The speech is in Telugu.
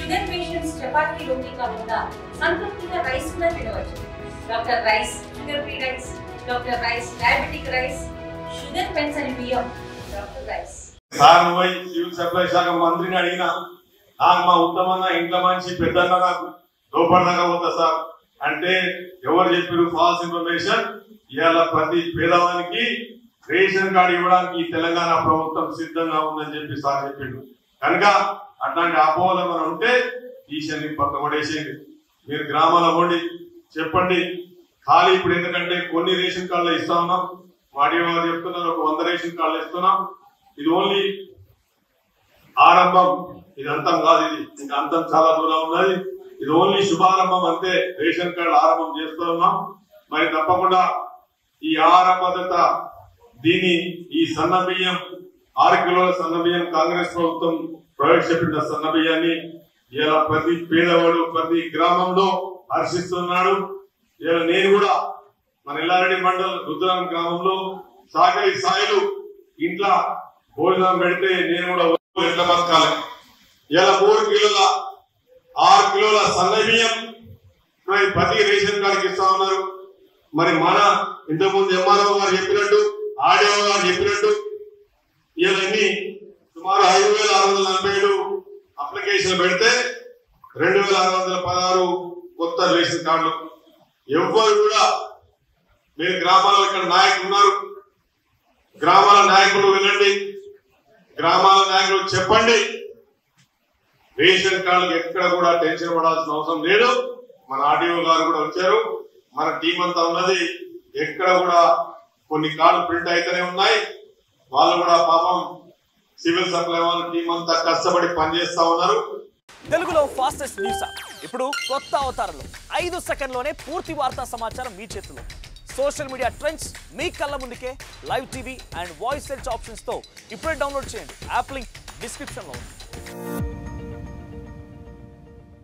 షుగర్ పేషెంట్స్ చపాతీ రోటీ కాకుండా సంతృప్తిగా రైస్ కూడా తినవచ్చు. Doctor rice, sugar free rice, doctor rice, diabetic rice, sugar పెన్సని బియ్యం, డాక్టర్ రైస్. సార్ నువ్వు సివిల్ సప్లై శాఖ మంత్రిని అడిగినా నాకు మా ఉత్తమన్న ఇంట్లో మంచి పెద్దన్న నాకు లోపడినాక పోతా సార్ అంటే ఎవరు చెప్పారు? False information. ఇవాళ ప్రతి పేదవానికి రేషన్ కార్డు ఇవ్వడానికి తెలంగాణ ప్రభుత్వం సిద్ధంగా ఉందని చెప్పి సార్ చెప్పిండు. కనుక అట్లాంటి అపోహలు మనం ఉంటే ఈశాన్ని పక్క పడేసేయండి. మీరు గ్రామాల పోండి, చెప్పండి ఖాళీ. ఇప్పుడు ఎందుకంటే కొన్ని రేషన్ కార్డులు ఇస్తా ఉన్నాం, వాటి వారు చెప్తున్నారు ఒక 100 రేషన్ కార్డులు ఇస్తున్నాం. ఇది ఓన్లీ ఆరంభం, ఇది అంతం కాదు. ఇది ఇంకా అంతం చాలా దూరం ఉన్నది. ఇది ఓన్లీ శుభారంభం అంతే. రేషన్ కార్డు ఆరంభం చేస్తూ ఉన్నాం. మరి తప్పకుండా ఈ ఆహార భద్రత ఈ సన్న బియ్యం 6 కిలోల సన్న బియ్యం కాంగ్రెస్ ప్రభుత్వం ప్రవేశపెట్టిన సన్న బియ్యాన్ని ఇలా ప్రతి పేదవాడు ప్రతి గ్రామంలో హర్షిస్తున్నాడు. ఇలా నేను కూడా మన ఎల్లారెడ్డి మండల్ రుద్రాం గ్రామంలో సాగలి సాయిలు ఇంట్లో భోజనం పెడితే నేను కూడా ఎట్లా బతకాలి. ఇలా 6 కిలోల సన్న బియ్యం ప్రతి రేషన్ కార్డుకి ఇస్తా ఉన్నారు. మరి మన ఇంతకుముందు ఎంఆర్ఓ గారు చెప్పినట్టు, ఆర్డీఓ గారు చెప్పినట్టు ఇవన్నీ సుమారు 5,647 అప్లికేషన్ పెడితే 2,616 కొత్త రేషన్ కార్డులు. ఎవ్వరు కూడా మీరు గ్రామాల్లో ఇక్కడ నాయకులు ఉన్నారు, గ్రామాల నాయకులు వినండి, గ్రామాల నాయకులు చెప్పండి. రేషన్ కార్డులకు ఎక్కడ కూడా టెన్షన్ పడాల్సిన అవసరం లేదు. మన ఆర్డీఓ గారు కూడా వచ్చారు, మన టీం అంతా ఉన్నది. ఎక్కడ కూడా కొన్ని కార్డు ప్రింట్ అయితేనే ఉన్నాయి. వాళ్ళు కూడా పాపం సివిల్ సప్లై వాళ్ళ టీం అంతా కష్టపడి పనిచేస్తా ఉన్నారు. తెలుగులో ఫాస్టెస్ట్ న్యూస్ ఇప్పుడు కొత్త అవతారంలో 5 సెకండ్లోనే పూర్తి వార్తా సమాచారం మీ చేతిలో. సోషల్ మీడియా ట్రెండ్స్ మీ కళ్ళ ముందుకే live TV and voice search options తో ఇప్పుడే డౌన్లోడ్ చేయండి. యాప్ లింక్ డిస్క్రిప్షన్ లో ఉంది.